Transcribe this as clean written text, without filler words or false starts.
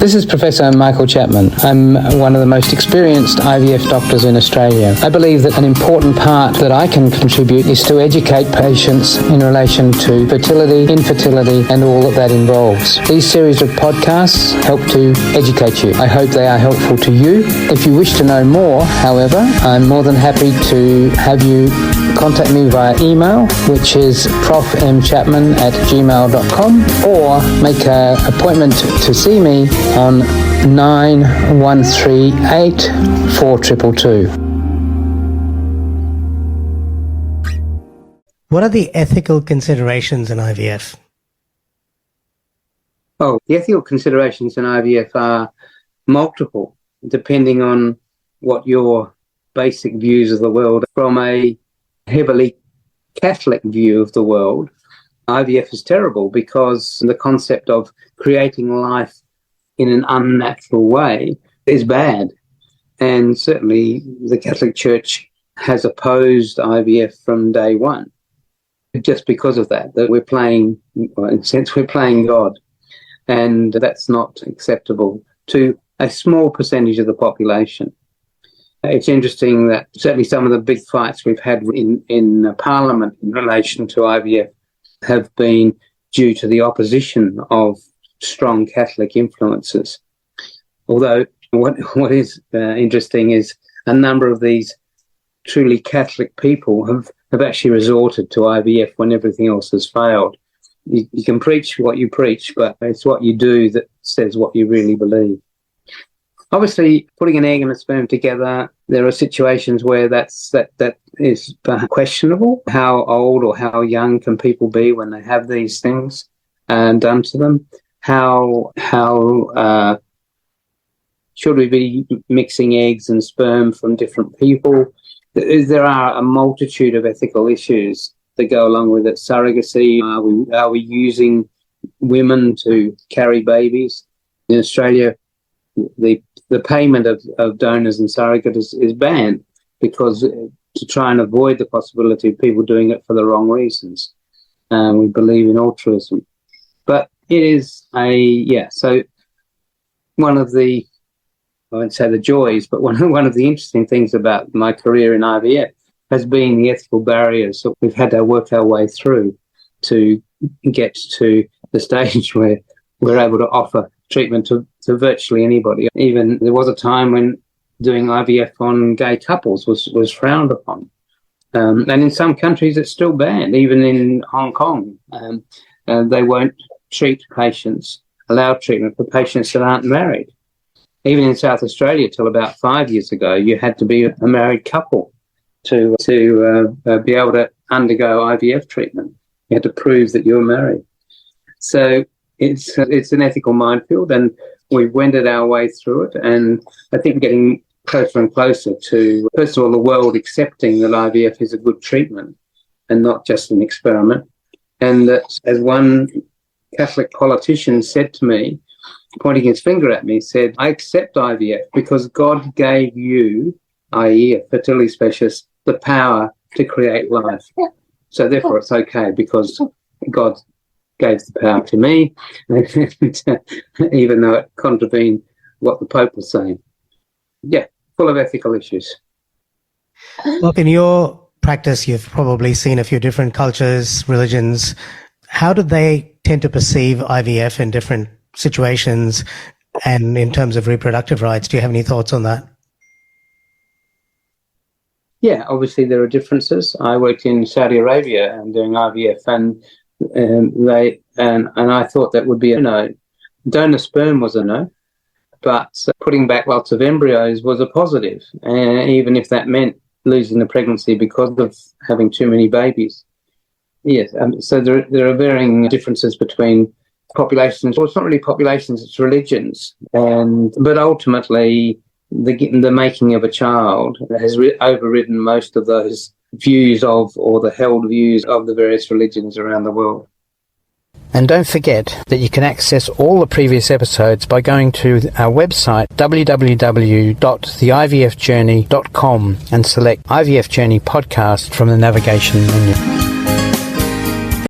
This is Professor Michael Chapman. I'm one of the most experienced IVF doctors in Australia. I believe that an important part that I can contribute is to educate patients in relation to fertility, infertility, and all that involves. These series of podcasts help to educate you. I hope they are helpful to you. If you wish to know more, however, I'm more than happy to have you contact me via email, which is profmchapman@gmail.com, or make an appointment to see me on 9138 4222. What are the ethical considerations in IVF? Oh, the ethical considerations in IVF are multiple, depending on what your basic views of the world. From a heavily Catholic view of the world, IVF is terrible because the concept of creating life in an unnatural way is bad. And certainly the Catholic Church has opposed IVF from day one, just because of that we're playing, well, in a sense, we're playing God. And that's not acceptable to a small percentage of the population. It's interesting that certainly some of the big fights we've had in Parliament in relation to IVF have been due to the opposition of strong Catholic influences. Although what is interesting is a number of these truly Catholic people have actually resorted to IVF when everything else has failed. You can preach what you preach, but it's what you do that says what you really believe. Obviously, putting an egg and a sperm together, there are situations where that is questionable. How old or how young can people be when they have these things done to them? How should we be mixing eggs and sperm from different people? There are a multitude of ethical issues that go along with it. Surrogacy, are we using women to carry babies? In Australia, the payment of donors and surrogates is banned because to try and avoid the possibility of people doing it for the wrong reasons. We believe in altruism. But it is so one of the, I won't say the joys, but one of the interesting things about my career in IVF has been the ethical barriers that we've had to work our way through to get to the stage where we're able to offer treatment to virtually anybody. Even there was a time when doing IVF on gay couples was frowned upon. And in some countries it's still banned, even in Hong Kong. They won't allow treatment for patients that aren't married. Even in South Australia, till about 5 years ago, you had to be a married couple to be able to undergo IVF treatment. You had to prove that you were married. So it's an ethical minefield, and we've wended our way through it. And I think getting closer and closer to, first of all, the world accepting that IVF is a good treatment and not just an experiment. And that, as one Catholic politician said to me, pointing his finger at me, said, I accept IVF because God gave you, i.e. a fertility specialist, the power to create life. So therefore it's okay because God gave the power to me, even though it contravened what the Pope was saying. Yeah, full of ethical issues. Look, in your practice, you've probably seen a few different cultures, religions. How do they tend to perceive IVF in different situations and in terms of reproductive rights? Do you have any thoughts on that? Yeah, obviously there are differences. I worked in Saudi Arabia and doing IVF, and I thought that would be a no. Donor sperm was a no, but putting back lots of embryos was a positive, even if that meant losing the pregnancy because of having too many babies. Yes, so there are varying differences between populations. Well, it's not really populations; it's religions, but ultimately, the making of a child has overridden most of those views of, or the held views of, the various religions around the world. And don't forget that you can access all the previous episodes by going to our website www.theivfjourney.com and select IVF Journey podcast from the navigation menu.